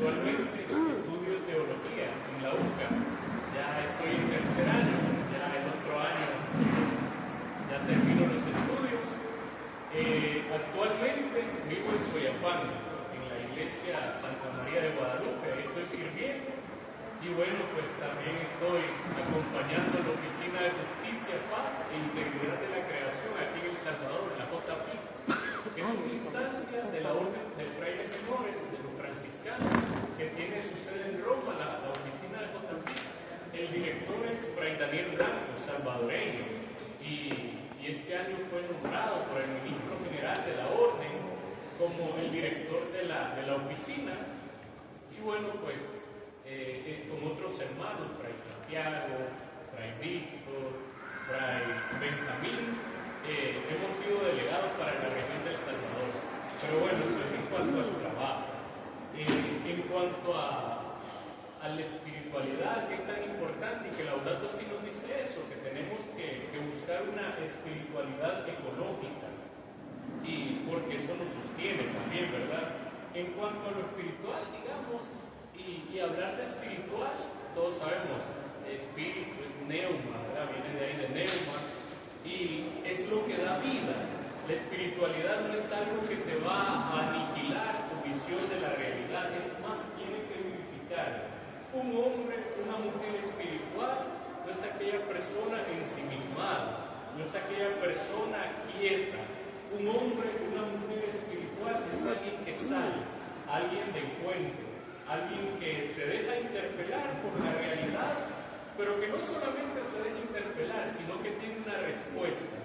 actualmente estudio teología en la UCA. Ya estoy en tercer año, ya el otro año ya termino los estudios. Actualmente vivo en Soyapango, en la iglesia Santa María de Guadalupe, ahí estoy sirviendo. Y bueno, pues también estoy acompañando la Oficina de Justicia, Paz e Integridad de la Creación aquí en El Salvador, en la JP, que es una instancia de la Orden de Frailes Menores, de los franciscanos, que tiene su sede en Roma, la oficina de JP. El director es Fray Daniel Blanco, salvadoreño, y este año fue nombrado por el ministro general de la Orden como el director de la oficina. Y bueno, pues con otros hermanos, Fray Santiago, Fray Víctor, Fray Benjamín, hemos sido delegados para la región del Salvador. Pero bueno, eso es en cuanto al trabajo. En cuanto a la espiritualidad, que es tan importante, y que Laudato Si nos dice eso, que tenemos que buscar una espiritualidad ecológica, y porque eso nos sostiene también, ¿verdad? En cuanto a lo espiritual, digamos, y hablar de espiritual, todos sabemos, espíritu es neuma, ¿verdad? Viene de ahí de neuma, y es lo que da vida. La espiritualidad no es algo que te va a aniquilar tu visión de la realidad, es más, tiene que vivificar. Un hombre, una mujer espiritual no es aquella persona ensimismada, no es aquella persona quieta. Un hombre, una mujer espiritual es alguien que sale, alguien de encuentro, alguien que se deja interpelar por la realidad, pero que no solamente se deja interpelar, sino que tiene una respuesta.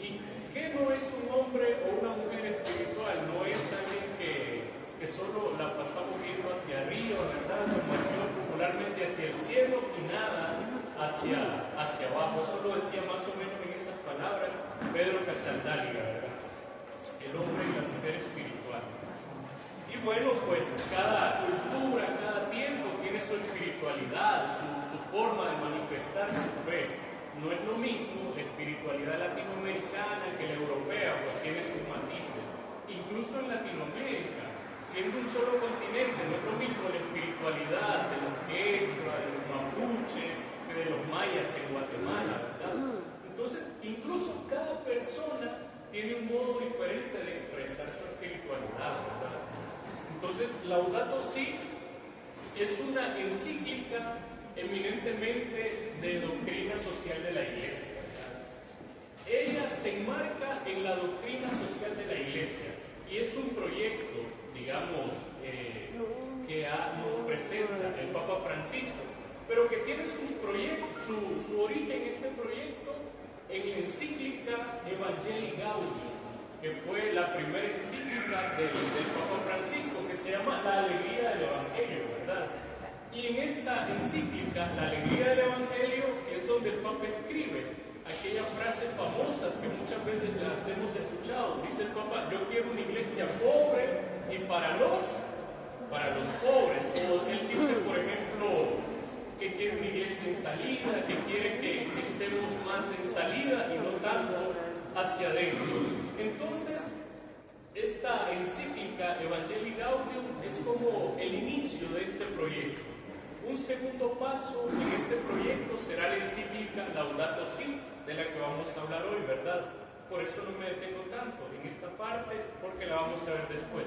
¿Y qué no es un hombre o una mujer espiritual? No es alguien que solo la pasamos viendo hacia arriba, ¿verdad? Como decimos popularmente, hacia el cielo y nada hacia abajo. Eso lo decía más o menos en esas palabras Pedro Casaldáliga, ¿verdad? El hombre y la mujer espiritual. Y bueno, pues cada cultura, cada tiempo tiene su espiritualidad, su forma de manifestar su fe. No es lo mismo la espiritualidad latinoamericana que la europea, pues tiene sus matices. Incluso en Latinoamérica, siendo un solo continente, no es lo mismo la espiritualidad de los quechua, de los mapuche, que de los mayas en Guatemala, ¿verdad? Entonces, incluso cada persona tiene un modo diferente de expresar su espiritualidad, ¿verdad? Entonces, Laudato Si es una encíclica eminentemente de doctrina social de la Iglesia, ¿verdad? Ella se enmarca en la doctrina social de la Iglesia y es un proyecto, digamos, que nos presenta el Papa Francisco, pero que tiene su origen, este proyecto, en la encíclica Evangelii Gaudium, que fue la primera encíclica del Papa Francisco, que se llama La Alegría del Evangelio, ¿verdad? Y en esta encíclica, La Alegría del Evangelio, es donde el Papa escribe aquellas frases famosas que muchas veces las hemos escuchado. Dice el Papa: yo quiero una iglesia pobre y para los pobres. O él dice, por ejemplo, que quiere una iglesia en salida, que quiere que estemos más en salida y no tanto hacia adentro. Entonces, esta encíclica Evangelii Gaudium es como el inicio de este proyecto. Un segundo paso en este proyecto será la encíclica Laudato Si, de la que vamos a hablar hoy, ¿verdad? Por eso no me detengo tanto en esta parte, porque la vamos a ver después.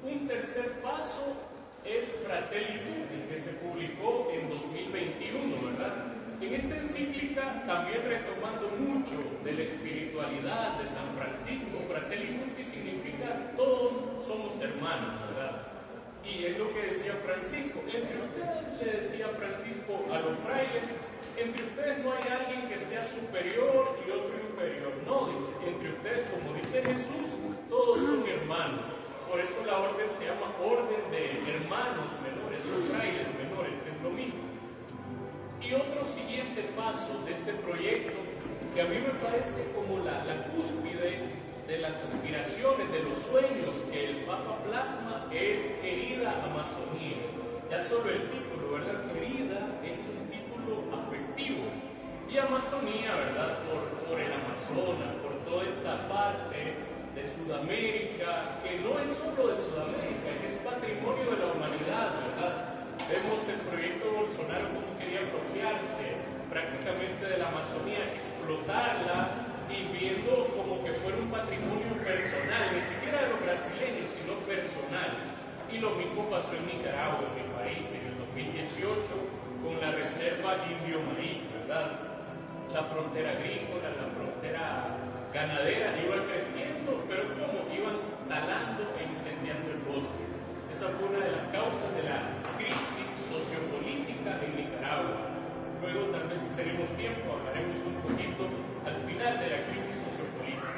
Un tercer paso es Fratelli Tutti, que se publicó en 2021, ¿verdad? En esta encíclica, también retomando mucho de la espiritualidad de San Francisco, Fratelli Tutti significa todos somos hermanos, ¿verdad? Y es lo que decía Francisco. Entre ustedes, le decía Francisco a los frailes, entre ustedes no hay alguien que sea superior y otro inferior. No, dice, entre ustedes, como dice Jesús, todos son hermanos. Por eso la orden se llama Orden de Hermanos Menores o Frailes Menores, que es lo mismo. Y otro siguiente paso de este proyecto, que a mí me parece como la cúspide de las aspiraciones, de los sueños que el Papa plasma, es Querida Amazonía. Ya solo el título, ¿verdad? Querida es un título afectivo. Y Amazonía, ¿verdad? Por el Amazonas, por toda esta parte de Sudamérica, que no es solo de Sudamérica, que es patrimonio de la humanidad, ¿verdad? prácticamente de la Amazonía, explotarla y viendo como que fuera un patrimonio personal, ni siquiera de los brasileños, sino personal. Y lo mismo pasó en Nicaragua, en mi país, en el 2018, con la reserva Indio Maíz, ¿verdad? La frontera agrícola, la frontera ganadera iba creciendo, pero como iban talando e incendiando el bosque. Esa fue una de las causas de la crisis sociopolítica en Nicaragua. Luego, tal vez si tenemos tiempo, hablaremos un poquito al final de la crisis sociopolítica.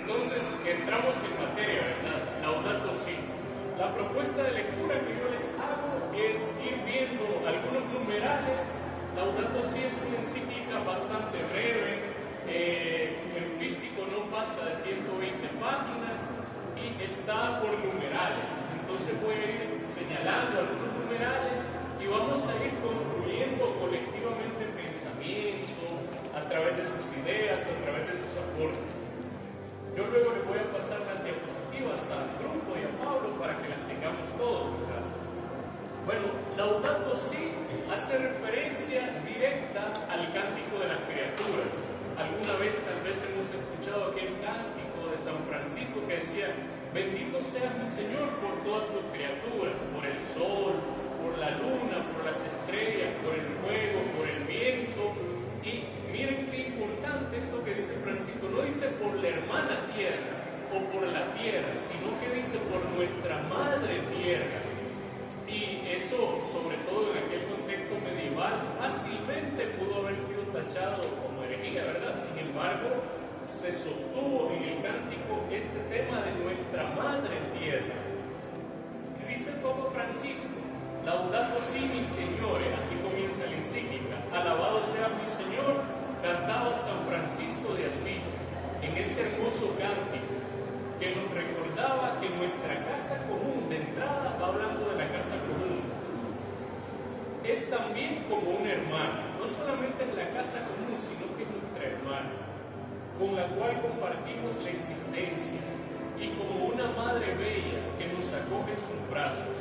Entonces, entramos en materia, ¿verdad? Laudato Si. La propuesta de lectura que yo les hago es ir viendo algunos numerales. Laudato Si es una encíclica bastante breve, en físico no pasa de 120 páginas y está por numerales. Entonces voy a ir señalando algunos numerales y vamos a ir construyendo colectivamente pensamiento a través de sus ideas, a través de sus aportes. Yo luego le voy a pasar las diapositivas al grupo y a Pablo para que las tengamos todos, ¿verdad? Bueno, Laudato Si hace referencia directa al cántico de las criaturas. Alguna vez tal vez hemos escuchado aquel cántico de San Francisco que decía: bendito seas mi Señor por todas tus criaturas, por el sol, por la luna, por las estrellas, por el fuego, por el viento. Y miren qué importante esto que dice Francisco. No dice por la hermana tierra o por la tierra, sino que dice por nuestra madre tierra. Y eso, sobre todo en aquel contexto medieval, fácilmente pudo haber sido tachado como herejía, ¿verdad? Sin embargo, se sostuvo en el cántico este tema de nuestra madre tierra. Y dice el Papa Francisco: Laudato Si mi Señor, así comienza la encíclica. Alabado sea mi Señor, cantaba San Francisco de Asís en ese hermoso cántico que nos recordaba que nuestra casa común, de entrada va hablando de la casa común, es también como una hermana. No solamente es la casa común, sino que es nuestra hermana, con la cual compartimos la existencia, y como una madre bella que nos acoge en sus brazos.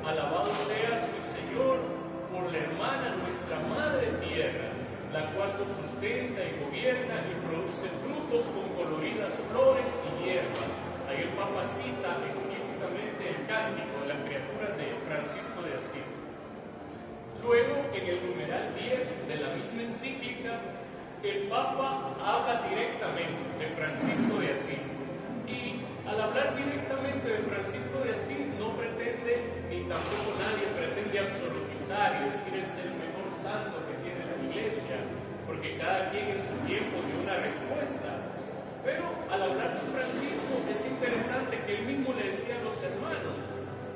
Alabado seas mi Señor por la hermana, nuestra madre tierra, la cual nos sustenta y gobierna y produce frutos con coloridas flores y hierbas. Ahí el Papa cita explícitamente el cántico de las criaturas de Francisco de Asís. Luego, en el numeral 10 de la misma encíclica, el Papa habla directamente de Francisco de Asís. Y al hablar directamente de Francisco de Asís, no pretende, ni tampoco nadie pretende absolutizar y decir es el mejor santo que tiene la Iglesia, porque cada quien en su tiempo dio una respuesta. Pero al hablar de Francisco es interesante que él mismo le decía a los hermanos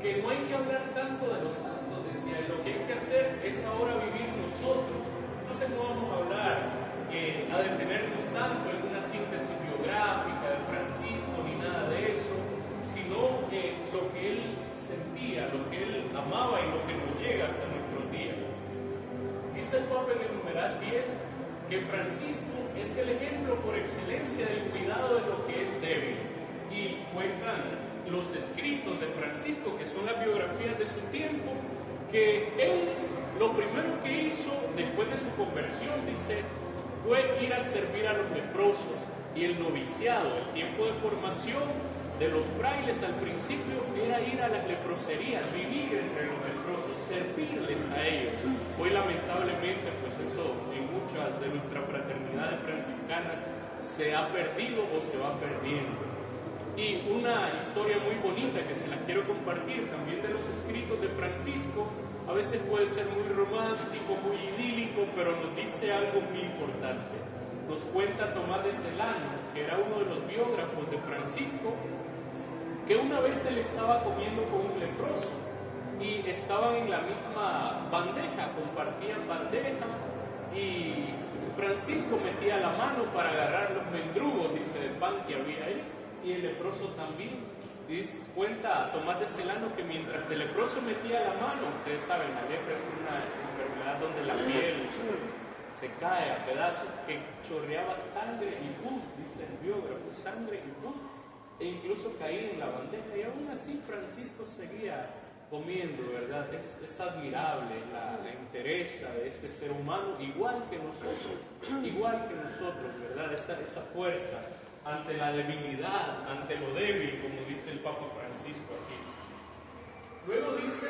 que no hay que hablar tanto de los santos, decía, lo que hay que hacer es ahora vivir nosotros. Entonces no vamos a hablar a detenernos tanto en una síntesis biográfica de Francisco ni nada de eso, sino lo que él sentía, lo que él amaba y lo que nos llega hasta nuestros días. Dice el Papa en el numeral 10 que Francisco es el ejemplo por excelencia del cuidado de lo que es débil. Y cuentan los escritos de Francisco, que son las biografías de su tiempo, que él lo primero que hizo después de su conversión, dice, fue ir a servir a los leprosos. Y el noviciado, el tiempo de formación de los frailes al principio era ir a las leproserías, vivir entre los leprosos, servirles a ellos. Hoy lamentablemente pues eso en muchas de nuestras fraternidades franciscanas se ha perdido o se va perdiendo. Y una historia muy bonita que se la quiero compartir también de los escritos de Francisco, a veces puede ser muy romántico, muy idílico, pero nos dice algo muy importante. Nos cuenta Tomás de Celano, que era uno de los biógrafos de Francisco, que una vez él estaba comiendo con un leproso y estaban en la misma bandeja, compartían bandeja, y Francisco metía la mano para agarrar los mendrugos, dice, de pan que había ahí, y el leproso también. Cuenta Tomás de Celano que mientras el leproso metía la mano, ustedes saben, la lepra es una enfermedad donde la piel se cae a pedazos, que chorreaba sangre y pus, dice el biógrafo, sangre y pus, e incluso caía en la bandeja, y aún así Francisco seguía comiendo, ¿verdad? Es admirable la entereza de este ser humano, igual que nosotros, ¿verdad? Esa fuerza ante la debilidad, ante lo débil, como dice el Papa Francisco aquí. Luego dice,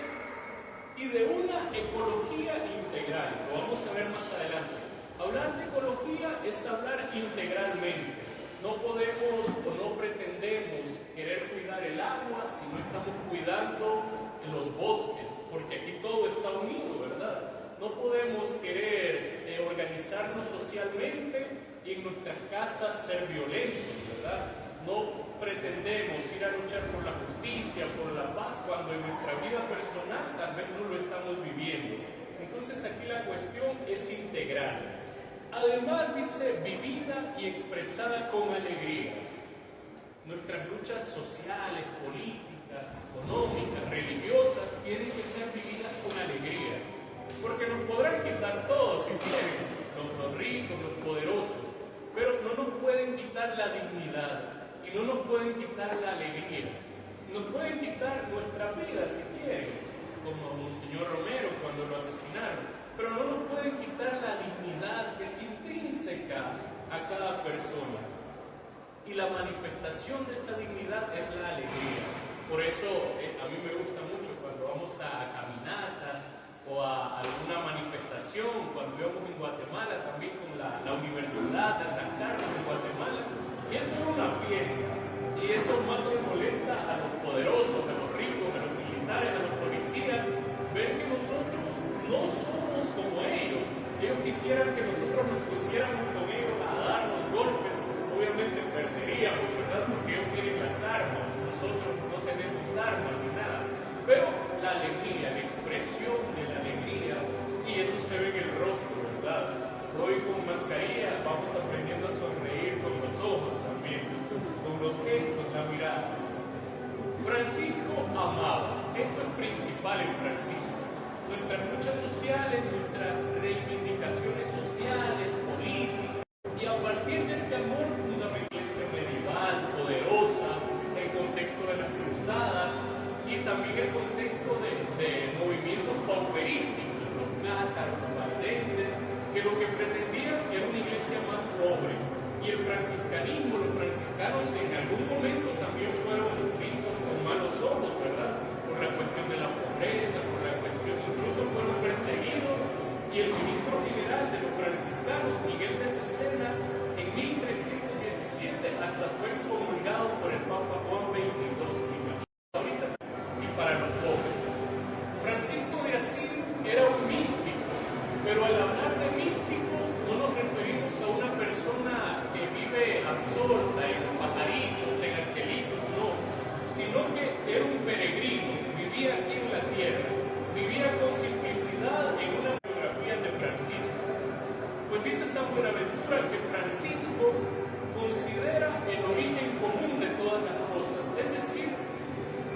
y de una ecología integral, lo vamos a ver más adelante. Hablar de ecología es hablar integralmente. No podemos o no pretendemos querer cuidar el agua si no estamos cuidando los bosques, porque aquí todo está unido, ¿verdad? No podemos querer organizarnos socialmente y en nuestras casas ser violentos, ¿verdad? No pretendemos ir a luchar por la justicia, por la paz, cuando en nuestra vida personal tal vez no lo estamos viviendo. Entonces aquí la cuestión es integral. Además dice, vivida y expresada con alegría. Nuestras luchas sociales, políticas, económicas, religiosas, tienen que ser vividas con alegría. Porque nos podrán quitar todo si quieren, los ricos, los poderosos, pero no nos pueden quitar la dignidad y no nos pueden quitar la alegría. Nos pueden quitar nuestra vida si quieren, como a Monseñor Romero cuando lo asesinaron, pero no nos pueden quitar la dignidad que es intrínseca a cada persona. Y la manifestación de esa dignidad es la alegría. Por eso a mí me gusta mucho cuando vamos a caminatas o a alguna manifestación, cuando íbamos en Guatemala también con la Universidad de San Carlos en Guatemala, y eso es una fiesta, y eso más le molesta a los poderosos, a los ricos, a los militares, a los policías, ver que nosotros no somos como ellos. Ellos quisieran que nosotros nos pusiéramos con ellos a darnos golpes, obviamente perderíamos, ¿verdad? Porque ellos tienen las armas, nosotros no tenemos armas ni nada, pero la alegría, la expresión de la alegría, y eso se ve en el rostro, ¿verdad? Hoy con mascarilla vamos aprendiendo a sonreír con los ojos también, con los gestos, la mirada. Francisco amaba, esto es principal en Francisco. Nuestras luchas sociales, nuestras reivindicaciones sociales, políticas, y a partir de ese amor fundamental, iglesia medieval, poderosa, el contexto de las cruzadas y también el contexto de movimientos pauperísticos, los cátaros, los valdenses, que lo que pretendían era una iglesia más pobre. Y el franciscanismo, los franciscanos en algún momento también fueron vistos con malos ojos, ¿verdad? Por la cuestión de la pobreza, por la cuestión, incluso fueron perseguidos, y el ministro general de los franciscanos, Miguel de Cesena, en 1317 hasta fue excomulgado por el Papa Juan XXII, y para los pobres. Francisco de Asís era un místico, pero al hablar de místicos no nos referimos a una persona que vive absorta en pajaritos, en angelitos, no, sino que era un peregrino, vivía aquí en la tierra, vivía con simplicidad en una biografía de Francisco. Pues dice San Buenaventura que Francisco considera el origen común de todas las cosas, es decir,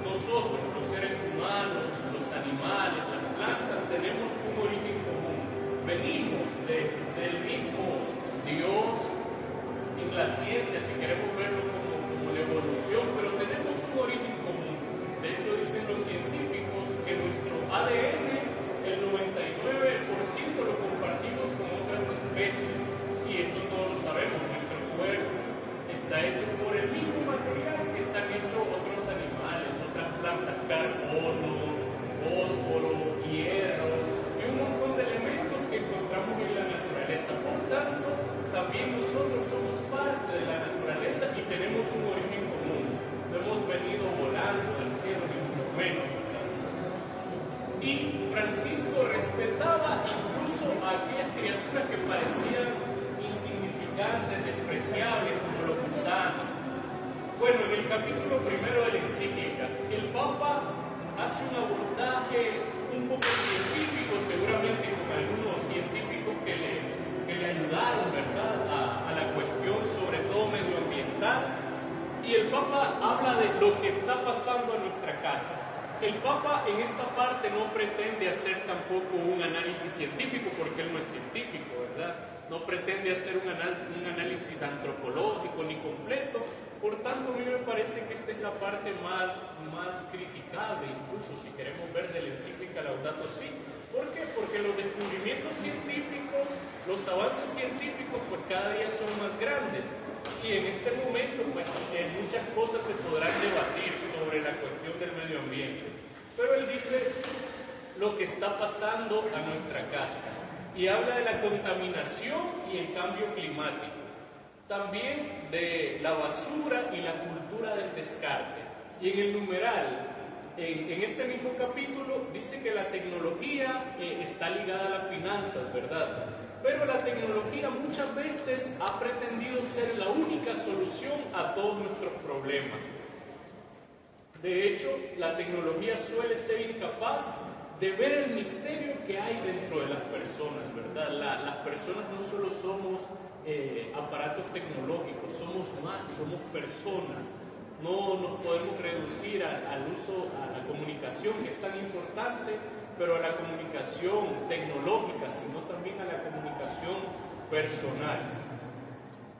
nosotros, los seres humanos, los animales, las plantas, tenemos un origen común. Venimos del mismo Dios en la ciencia, si queremos verlo como la evolución, pero tenemos un origen común. De hecho, dicen los científicos que nuestro ADN, el 99% lo compartimos con otras especies. Y esto todos lo sabemos, nuestro cuerpo está hecho por el mismo material que están hechos otros animales, otras plantas, carbono, fósforo, hierro y un montón de elementos que encontramos en la naturaleza. Por tanto, también nosotros somos parte de la naturaleza y tenemos un origen común. No hemos venido volando del cielo, ni mucho menos, ¿verdad? Y Francisco respetaba incluso a aquellas criaturas que parecían insignificantes, despreciables, como los gusanos. Bueno, en el capítulo primero de la encíclica, el Papa hace un abordaje un poco científico, seguramente con algunos científicos que le ayudaron, ¿verdad?, a la cuestión, sobre todo medioambiental. Y el Papa habla de lo que está pasando en nuestra casa. el Papa en esta parte no pretende hacer tampoco un análisis científico, porque él no es científico, ¿verdad? No pretende hacer un análisis antropológico ni completo. Por tanto, a mí me parece que esta es la parte más criticable, incluso si queremos ver de la encíclica Laudato Si. ¿Por qué? Porque los descubrimientos científicos, los avances científicos, pues cada día son más grandes. Y en este momento, pues muchas cosas se podrán debatir sobre la cuestión del medio ambiente. Pero él dice lo que está pasando a nuestra casa y habla de la contaminación y el cambio climático. También de la basura y la cultura del descarte. Y en el numeral, en este mismo capítulo, dice que la tecnología está ligada a las finanzas, ¿verdad? Pero la tecnología muchas veces ha pretendido ser la única solución a todos nuestros problemas. De hecho, la tecnología suele ser incapaz de ver el misterio que hay dentro de las personas, ¿verdad? Las personas no solo somos aparatos tecnológicos, somos más, somos personas. No nos podemos reducir al uso, a la comunicación, que es tan importante, pero a la comunicación tecnológica, sino también a la comunicación personal.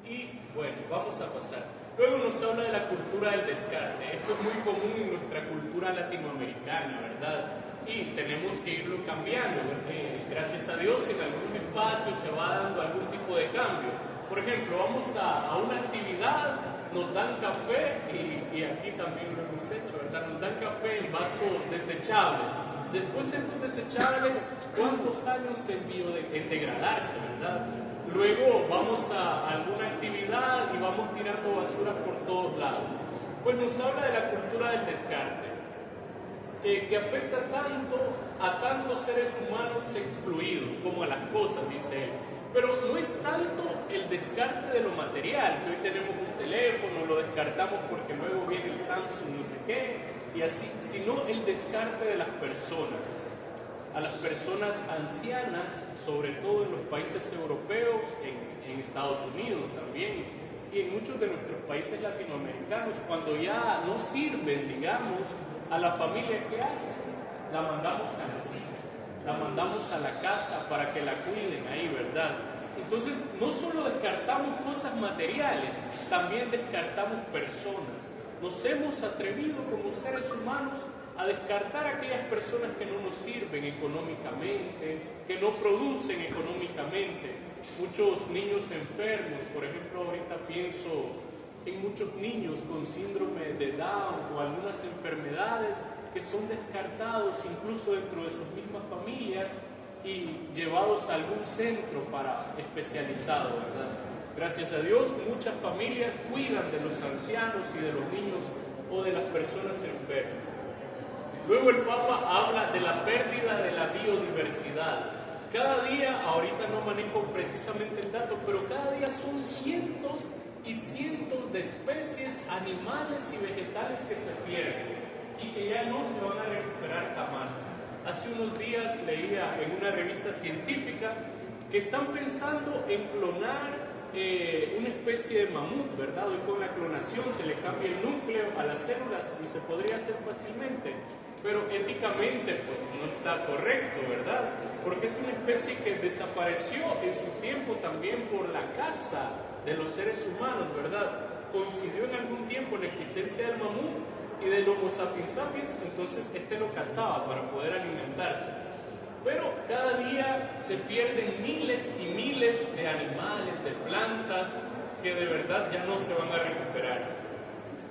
Y bueno, vamos a pasar. Luego nos habla de la cultura del descarte. Esto es muy común en nuestra cultura latinoamericana, ¿verdad? Y tenemos que irlo cambiando. Gracias a Dios, en algunos espacios se va dando algún tipo de cambio. Por ejemplo, vamos a una actividad, nos dan café, y aquí también lo hemos hecho, ¿verdad? Nos dan café en vasos desechables. Después estos desechables, ¿cuántos años en degradarse, verdad? Luego vamos a alguna actividad y vamos tirando basura por todos lados. Pues nos habla de la cultura del descarte, que afecta tanto a tantos seres humanos excluidos como a las cosas, dice él. Pero no es tanto el descarte de lo material, que hoy tenemos un teléfono, lo descartamos porque luego viene el Samsung, no sé qué, y así, sino el descarte de las personas. A las personas ancianas, sobre todo en los países europeos, en Estados Unidos también, y en muchos de nuestros países latinoamericanos, cuando ya no sirven, digamos, a la familia, ¿qué hace? La mandamos al asilo, la mandamos a la casa para que la cuiden ahí, ¿verdad? Entonces, no solo descartamos cosas materiales, también descartamos personas. Nos hemos atrevido como seres humanos a descartar a aquellas personas que no nos sirven económicamente, que no producen económicamente. Muchos niños enfermos, por ejemplo, ahorita pienso en muchos niños con síndrome de Down o algunas enfermedades que son descartados incluso dentro de sus mismas familias y llevados a algún centro especializado, ¿verdad? Gracias a Dios, muchas familias cuidan de los ancianos y de los niños o de las personas enfermas. Luego el Papa habla de la pérdida de la biodiversidad. Cada día, ahorita no manejo precisamente el dato, pero cada día son cientos y cientos de especies animales y vegetales que se pierden y que ya no se van a recuperar jamás. Hace unos días leía en una revista científica que están pensando en clonar una especie de mamut, ¿verdad? Hoy con la clonación se le cambia el núcleo a las células y se podría hacer fácilmente, pero éticamente pues no está correcto, ¿verdad? Porque es una especie que desapareció en su tiempo también por la caza de los seres humanos, ¿verdad? Coincidió en algún tiempo la existencia del mamut y del Homo sapiens sapiens, entonces lo cazaba para poder alimentarse. Pero cada día se pierden miles y miles de animales, de plantas, que de verdad ya no se van a recuperar.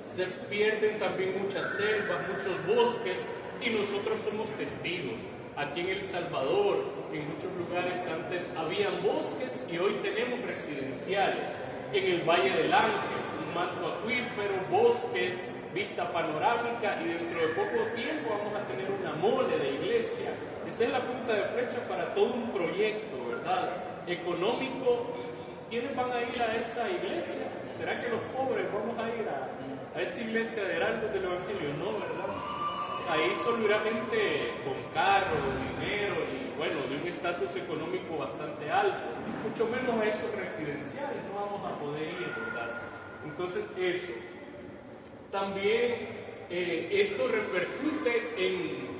Se pierden también muchas selvas, muchos bosques, y nosotros somos testigos. Aquí en El Salvador, en muchos lugares antes habían bosques y hoy tenemos residenciales. En el Valle del Ángel, un manto acuífero, bosques, vista panorámica, y dentro de poco tiempo vamos a tener una mole de iglesia. Esa es la punta de flecha para todo un proyecto, ¿verdad? Económico. ¿Quiénes van a ir a esa iglesia? ¿Será que los pobres vamos a ir a esa iglesia de heraldos del Evangelio? No, ¿verdad? Ahí solo irá gente con carro, dinero y, bueno, de un estatus económico bastante alto. Mucho menos a esos residenciales no vamos a poder ir, ¿verdad? Entonces, eso. También esto repercute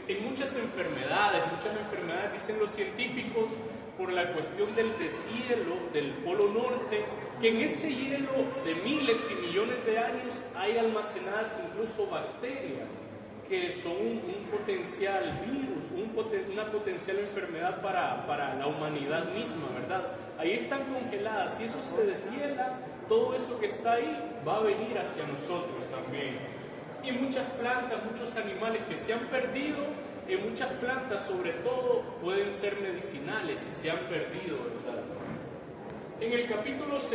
en muchas enfermedades. Muchas enfermedades, dicen los científicos, por la cuestión del deshielo del Polo Norte, que en ese hielo de miles y millones de años hay almacenadas incluso bacterias que son un potencial virus, una potencial enfermedad para la humanidad misma, ¿verdad? Ahí están congeladas. Si eso se deshiela, todo eso que está ahí va a venir hacia nosotros también. Y muchas plantas, muchos animales que se han perdido, muchas plantas sobre todo pueden ser medicinales y se han perdido, ¿verdad? En el capítulo 2,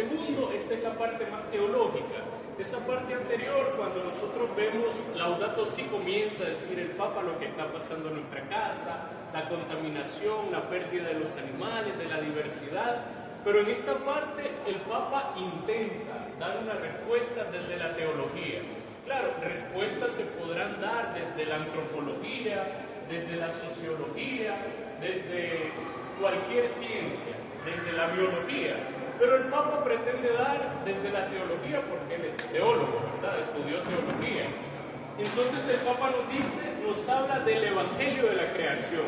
esta es la parte más teológica. Esa parte anterior, cuando nosotros vemos Laudato Si, comienza a decir el Papa lo que está pasando en nuestra casa, la contaminación, la pérdida de los animales, de la diversidad. Pero en esta parte el Papa intenta dar una respuesta desde la teología. Claro, respuestas se podrán dar desde la antropología, desde la sociología, desde cualquier ciencia, desde la biología. Pero el Papa pretende dar desde la teología porque él es teólogo, ¿verdad? Estudió teología. Entonces el Papa nos habla del Evangelio de la creación.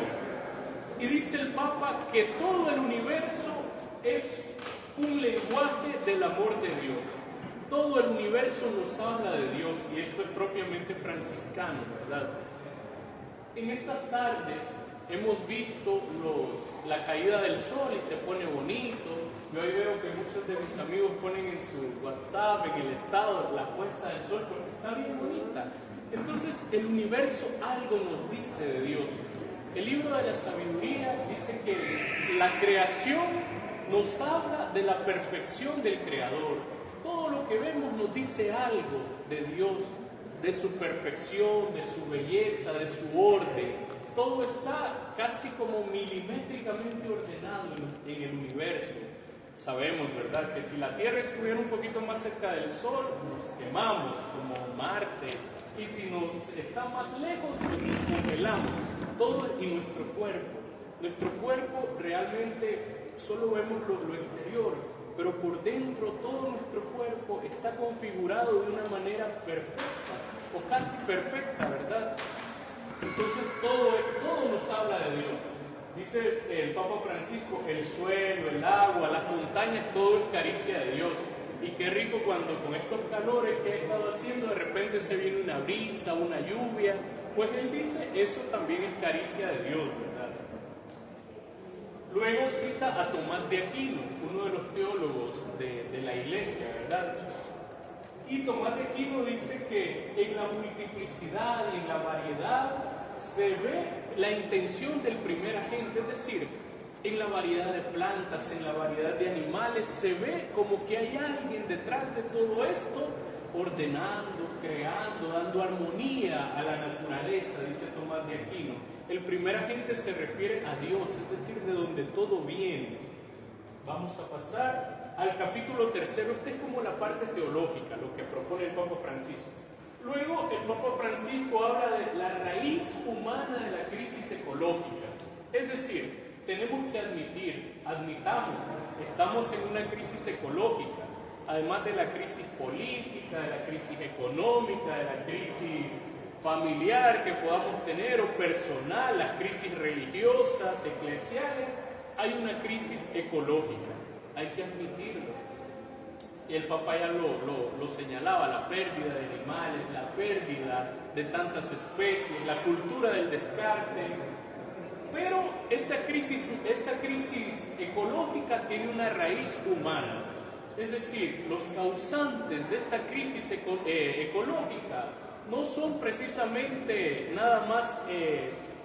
Y dice el Papa que todo el universo es un lenguaje del amor de Dios. Todo el universo nos habla de Dios y esto es propiamente franciscano, ¿verdad? En estas tardes hemos visto la caída del sol y se pone bonito. Yo ahí veo que muchos de mis amigos ponen en su WhatsApp, en el estado, la puesta del sol porque está bien bonita. Entonces el universo algo nos dice de Dios. El libro de la sabiduría dice que la creación nos habla de la perfección del Creador. Todo lo que vemos nos dice algo de Dios, de su perfección, de su belleza, de su orden. Todo está casi como milimétricamente ordenado en el universo. Sabemos, ¿verdad?, que si la Tierra estuviera un poquito más cerca del Sol, nos quemamos como Marte. Y si está más lejos, pues nos congelamos. Todo y nuestro cuerpo. Nuestro cuerpo realmente solo vemos lo exterior, pero por dentro todo nuestro cuerpo está configurado de una manera perfecta, o casi perfecta, ¿verdad? Entonces todo nos habla de Dios. Dice el Papa Francisco, el suelo, el agua, las montañas, todo es caricia de Dios. Y qué rico cuando con estos calores que he estado haciendo, de repente se viene una brisa, una lluvia. Pues él dice, eso también es caricia de Dios, ¿verdad? Luego cita a Tomás de Aquino, uno de los teólogos de la Iglesia, ¿verdad? Y Tomás de Aquino dice que en la multiplicidad y en la variedad se ve la intención del primer agente, es decir, en la variedad de plantas, en la variedad de animales, se ve como que hay alguien detrás de todo esto, ordenando, creando, dando armonía a la naturaleza, dice Tomás de Aquino. El primer agente se refiere a Dios, es decir, de donde todo viene. Vamos a pasar al capítulo 3, esta es como la parte teológica, lo que propone el Papa Francisco. Luego el Papa Francisco habla de la raíz humana de la crisis ecológica, es decir, tenemos que admitamos, estamos en una crisis ecológica, además de la crisis política, de la crisis económica, de la crisis familiar que podamos tener o personal, las crisis religiosas, eclesiales, hay una crisis ecológica, hay que admitirlo. Y el Papa ya lo señalaba, la pérdida de animales, la pérdida de tantas especies, la cultura del descarte. Pero esa crisis ecológica tiene una raíz humana. Es decir, los causantes de esta crisis ecológica no son precisamente nada más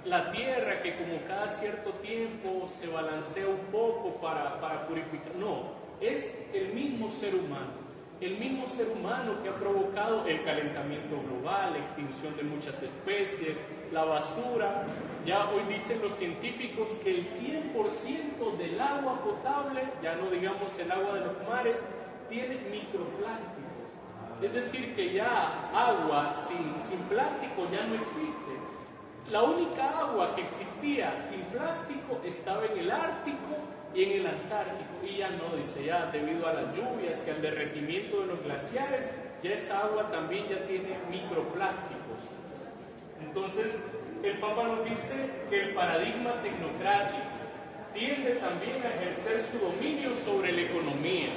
la tierra que como cada cierto tiempo se balancea un poco para purificar. No, es el mismo ser humano. El mismo ser humano que ha provocado el calentamiento global, la extinción de muchas especies, la basura. Ya hoy dicen los científicos que el 100% del agua potable, ya no digamos el agua de los mares, tiene microplásticos. Es decir, que ya agua sin plástico ya no existe. La única agua que existía sin plástico estaba en el Ártico y en el Antártico, y ya no, dice, ya debido a las lluvias y al derretimiento de los glaciares, ya esa agua también ya tiene microplásticos. Entonces, el Papa nos dice que el paradigma tecnocrático tiende también a ejercer su dominio sobre la economía.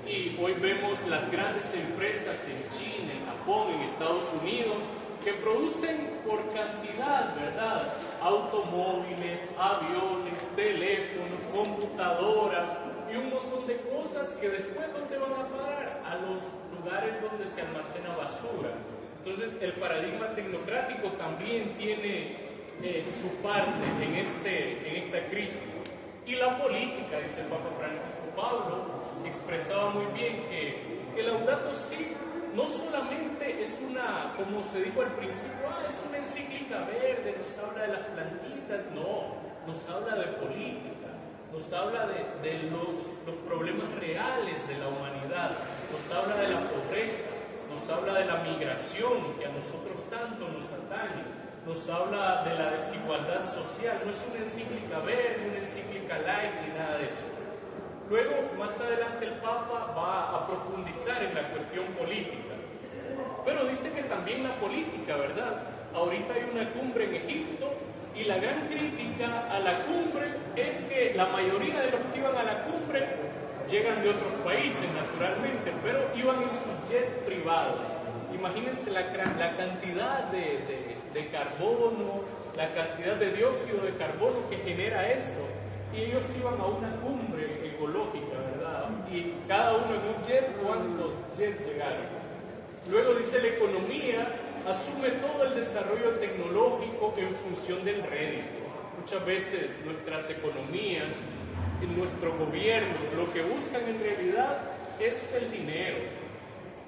Y hoy vemos las grandes empresas en China, en Japón, en Estados Unidos, que producen por cantidad, ¿verdad? Automóviles, aviones, teléfonos, computadoras y un montón de cosas que después ¿dónde van a parar? A los lugares donde se almacena basura. Entonces el paradigma tecnocrático también tiene su parte en esta crisis. Y la política, dice el Papa Francisco Pablo, expresaba muy bien que Laudato Si no solamente es una, como se dijo al principio, es una encíclica verde, nos habla de las plantitas, no, nos habla de política, nos habla de los problemas reales de la humanidad, nos habla de la pobreza, nos habla de la migración que a nosotros tanto nos atañe, nos habla de la desigualdad social, no es una encíclica verde, una encíclica light ni nada de eso. Luego, más adelante el Papa va a profundizar en la cuestión política, pero dice que también la política, ¿verdad? Ahorita hay una cumbre en Egipto y la gran crítica a la cumbre es que la mayoría de los que iban a la cumbre llegan de otros países, naturalmente, pero iban en sus jets privados. Imagínense la cantidad de carbono, la cantidad de dióxido de carbono que genera esto. Y ellos iban a una cumbre ecológica, ¿verdad? Y cada uno en un jet, ¿cuántos jets llegaron? Luego dice la economía asume todo el desarrollo tecnológico en función del rédito. Muchas veces nuestras economías, nuestros gobiernos, lo que buscan en realidad es el dinero.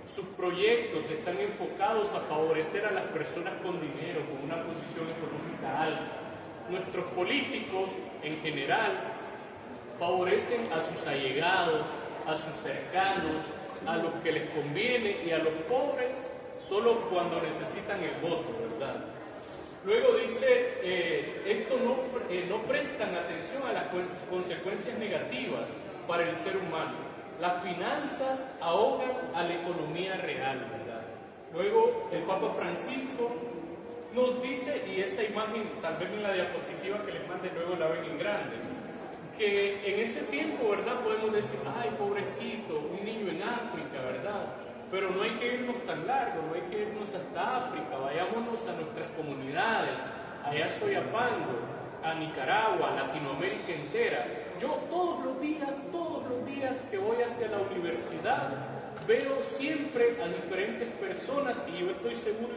Sus proyectos están enfocados a favorecer a las personas con dinero, con una posición económica alta. Nuestros políticos, en general, favorecen a sus allegados, a sus cercanos, a los que les conviene y a los pobres solo cuando necesitan el voto, ¿verdad? Luego dice, esto no prestan atención a las consecuencias negativas para el ser humano. Las finanzas ahogan a la economía real, ¿verdad? Luego el Papa Francisco nos dice, y esa imagen tal vez en la diapositiva que les mande luego la ven en grande, que en ese tiempo, ¿verdad? Podemos decir, ay, pobrecito, un niño en África, ¿verdad? Pero no hay que irnos tan largo, no hay que irnos hasta África, vayámonos a nuestras comunidades, allá a Soyapango, a Nicaragua, a Latinoamérica entera. Yo todos los días que voy hacia la universidad, veo siempre a diferentes personas y yo estoy seguro